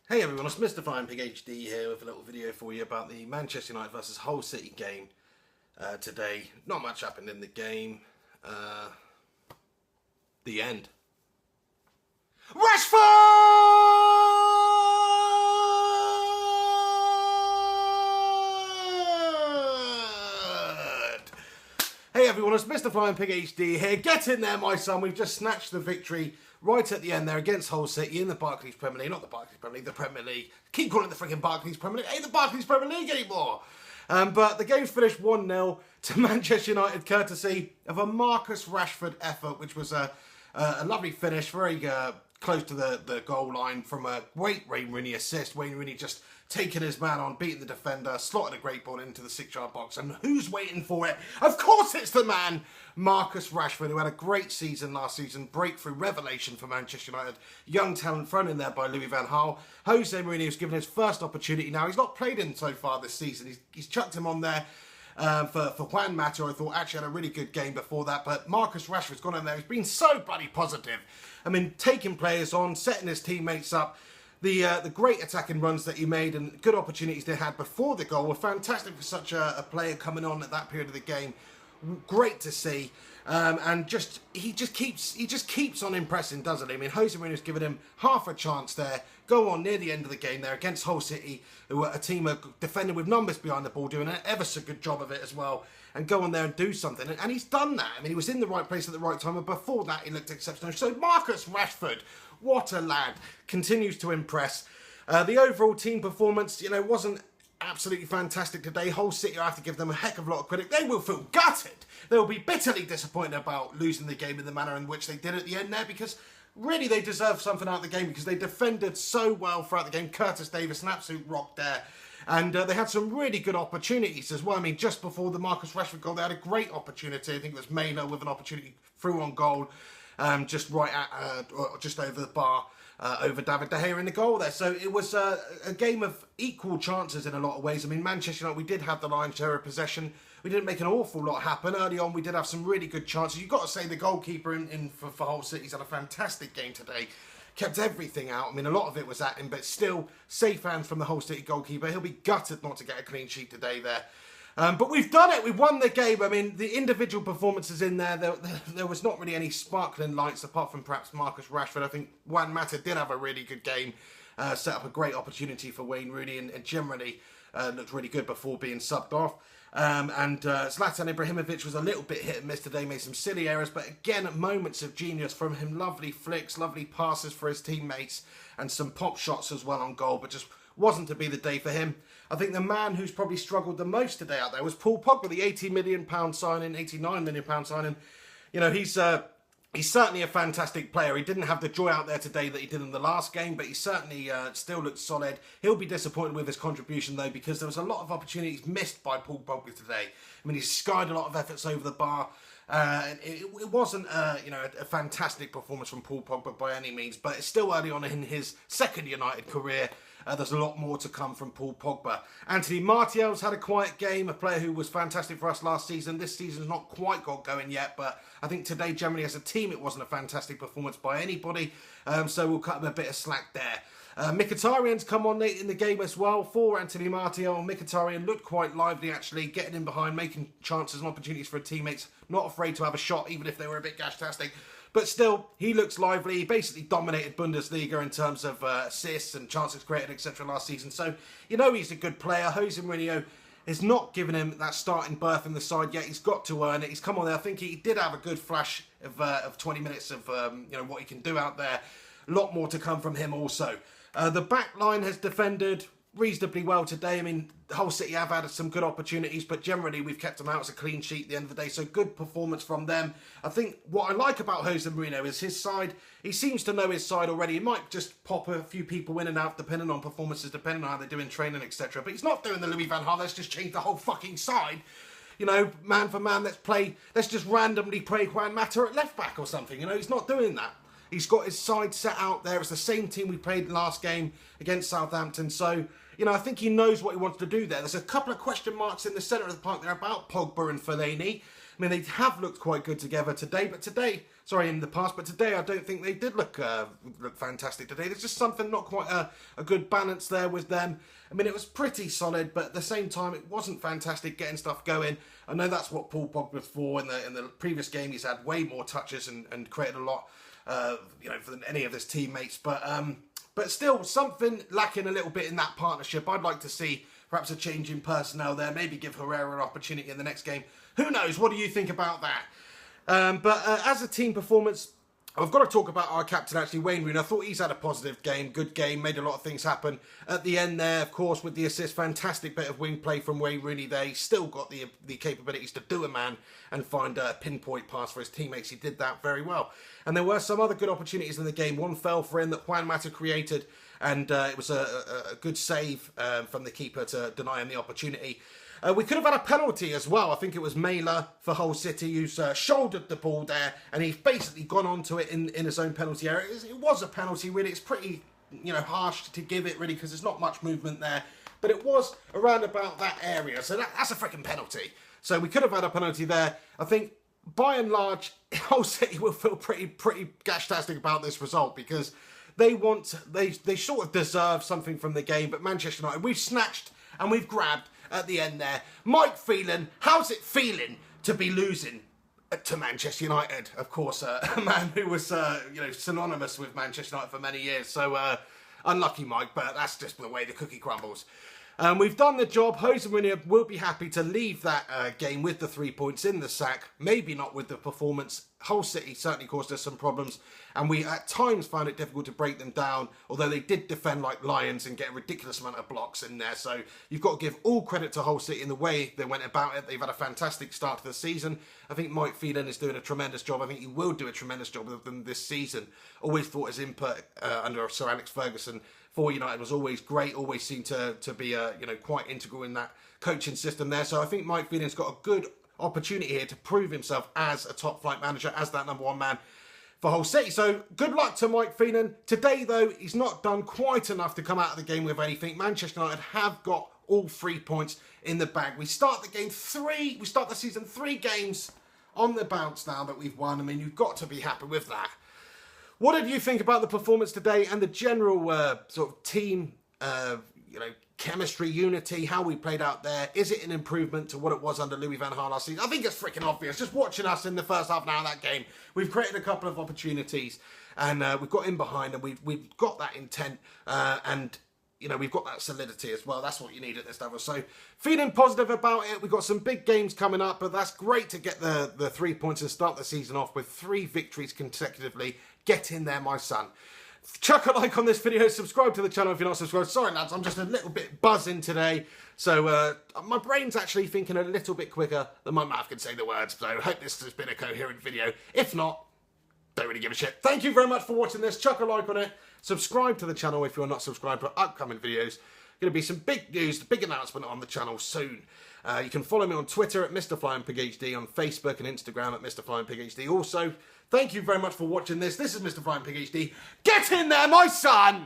Hey everyone, it's Mr. Flying Pig HD here with a little video for you about the Manchester United versus Hull City game today. Not much happened in the game. The end. RASHFORD! Hey everyone, it's Mr. Flying Pig HD here. Get in there, my son. We've just snatched the victory right at the end there against Hull City in the Barclays Premier League. Not the Barclays Premier League, the Premier League. Keep calling it the freaking Barclays Premier League. Ain't the Barclays Premier League anymore. But the game's finished 1-0 to Manchester United, courtesy of a Marcus Rashford effort, which was a lovely finish, very close to the goal line from a great Wayne Rooney assist. Wayne Rooney just taking his man on, beating the defender, slotted a great ball into the 6-yard box. And who's waiting for it? Of course it's the man, Marcus Rashford, who had a great season last season, breakthrough revelation for Manchester United. Young talent thrown in there by Louis van Gaal. Jose Mourinho was given his first opportunity now. He's not played him so far this season. He's chucked him on there for Juan Mata, I thought actually had a really good game before that. But Marcus Rashford's gone in there. He's been so bloody positive. I mean, taking players on, setting his teammates up. The great attacking runs that he made and good opportunities they had before the goal were fantastic for such a player coming on at that period of the game. Great to see. And he just keeps on impressing, doesn't he? I mean, Jose Mourinho's given him half a chance there. Go on near the end of the game there against Hull City, who were a team defending with numbers behind the ball, doing an ever so good job of it as well, and go on there and do something. And he's done that. I mean, he was in the right place at the right time, and before that, he looked exceptional. So Marcus Rashford, what a lad, continues to impress. The overall team performance, wasn't absolutely fantastic today. Hull City, I have to give them a heck of a lot of credit. They will feel gutted. They will be bitterly disappointed about losing the game in the manner in which they did at the end there, because really they deserve something out of the game because they defended so well throughout the game. Curtis Davis, an absolute rock there. And they had some really good opportunities as well. I mean, just before the Marcus Rashford goal, they had a great opportunity. I think it was Maynard with an opportunity through on goal, just right at, just over the bar. Over David De Gea in the goal there. So it was a game of equal chances in a lot of ways. I mean, Manchester United, we did have the lion's share of possession. We didn't make an awful lot happen. Early on, we did have some really good chances. You've got to say the goalkeeper for Hull City's had a fantastic game today. Kept everything out. I mean, a lot of it was at him, but still, safe hands from the Hull City goalkeeper. He'll be gutted not to get a clean sheet today there. But we've done it. We've won the game. I mean, the individual performances in there was not really any sparkling lights apart from perhaps Marcus Rashford. I think Juan Mata did have a really good game, set up a great opportunity for Wayne Rooney and generally looked really good before being subbed off. And Zlatan Ibrahimovic was a little bit hit and miss today, made some silly errors, but again, moments of genius from him. Lovely flicks, lovely passes for his teammates, and some pop shots as well on goal, but just wasn't to be the day for him. I think the man who's probably struggled the most today out there was Paul Pogba, the £80 million signing, £89 million signing. He's certainly a fantastic player. He didn't have the joy out there today that he did in the last game, but he certainly still looks solid. He'll be disappointed with his contribution, though, because there was a lot of opportunities missed by Paul Pogba today. I mean, he skied a lot of efforts over the bar. It wasn't, a fantastic performance from Paul Pogba by any means, but it's still early on in his second United career. There's a lot more to come from Paul Pogba. Anthony Martial's had a quiet game, a player who was fantastic for us last season. This season's not quite got going yet, but I think today, generally as a team, it wasn't a fantastic performance by anybody, so we'll cut him a bit of slack there. Mkhitaryan's come on late in the game as well for Anthony Martial. Mkhitaryan looked quite lively, actually, getting in behind, making chances and opportunities for teammates, not afraid to have a shot, even if they were a bit gash-tastic. But still, he looks lively. He basically dominated Bundesliga in terms of assists and chances created, etc. last season. So, he's a good player. Jose Mourinho has not given him that starting berth in the side yet. He's got to earn it. He's come on there. I think he did have a good flash of 20 minutes of what he can do out there. A lot more to come from him also. The back line has defended reasonably well today. I mean, Hull City have had some good opportunities, but generally we've kept them out as a clean sheet at the end of the day, so good performance from them. I think what I like about Jose Mourinho is his side. He seems to know his side already. He might just pop a few people in and out depending on performances, depending on how they do in training, etc. But he's not doing the Louis van Gaal, let's just change the whole fucking side. Man for man, let's just randomly play Juan Mata at left back or something. He's not doing that. He's got his side set out there. It's the same team we played last game against Southampton. So, I think he knows what he wants to do there. There's a couple of question marks in the centre of the park there about Pogba and Fellaini. I mean, they have looked quite good together today, but today, in the past, but today I don't think they did look fantastic today. There's just something not quite a good balance there with them. I mean, it was pretty solid, but at the same time, it wasn't fantastic getting stuff going. I know that's what Paul Pogba's for. In the previous game, he's had way more touches and created a lot, than any of his teammates. But still, something lacking a little bit in that partnership. I'd like to see perhaps a change in personnel there. Maybe give Herrera an opportunity in the next game. Who knows? What do you think about that? But as a team performance, I've got to talk about our captain, actually, Wayne Rooney. I thought he's had a positive game, good game, made a lot of things happen. At the end there, of course, with the assist, fantastic bit of wing play from Wayne Rooney there. He's still got the capabilities to do a man and find a pinpoint pass for his teammates. He did that very well. And there were some other good opportunities in the game. One fell for him that Juan Mata created, and it was a good save from the keeper to deny him the opportunity. We could have had a penalty as well. I think it was Mailer for Hull City who's shouldered the ball there, and he's basically gone onto it in his own penalty area. It was a penalty, really. It's pretty, harsh to give it, really, because there's not much movement there. But it was around about that area, so that's a freaking penalty. So we could have had a penalty there. I think, by and large, Hull City will feel pretty gashtastic about this result, because they sort of deserve something from the game. But Manchester United, we've snatched and we've grabbed at the end there. Mike Phelan, how's it feeling to be losing to Manchester United? Of course, a man who was synonymous with Manchester United for many years. So unlucky, Mike, but that's just the way the cookie crumbles. We've done the job. Jose Mourinho will be happy to leave that game with the 3 points in the sack. Maybe not with the performance. Hull City certainly caused us some problems, and we at times found it difficult to break them down, although they did defend like lions and get a ridiculous amount of blocks in there. So you've got to give all credit to Hull City in the way they went about it. They've had a fantastic start to the season. I think Mike Phelan is doing a tremendous job. I think he will do a tremendous job with them this season. Always thought his input under Sir Alex Ferguson for United was always great, always seemed to be quite integral in that coaching system there. So I think Mike Phelan's got a good opportunity here to prove himself as a top flight manager, as that number one man for Hull City. So good luck to Mike Phelan. Today, though, he's not done quite enough to come out of the game with anything. Manchester United have got all 3 points in the bag. We start the season 3 games on the bounce now that we've won. I mean, you've got to be happy with that. What did you think about the performance today and the general sort of team, chemistry, unity, how we played out there? Is it an improvement to what it was under Louis van Gaal last season? I think it's freaking obvious. Just watching us in the first half an hour of that game, we've created a couple of opportunities, and we've got in behind, and we've got that intent, and we've got that solidity as well. That's what you need at this level. So feeling positive about it. We've got some big games coming up, but that's great to get the 3 points and start the season off with 3 victories consecutively. Get in there, my son. Chuck a like on this video, subscribe to the channel if you're not subscribed. Sorry lads, I'm just a little bit buzzing today, so my brain's actually thinking a little bit quicker than my mouth can say the words, so I hope this has been a coherent video. If not, don't really give a shit. Thank you very much for watching this. Chuck a like on it, subscribe to the channel if you're not subscribed for upcoming videos. Going to be some big news, big announcement on the channel soon. You can follow me on Twitter at Mr. Flying Pig HD, on Facebook and Instagram at Mr. Flying Pig HD. Also, thank you very much for watching this. This is Mr. Flying Pig HD. Get in there, my son!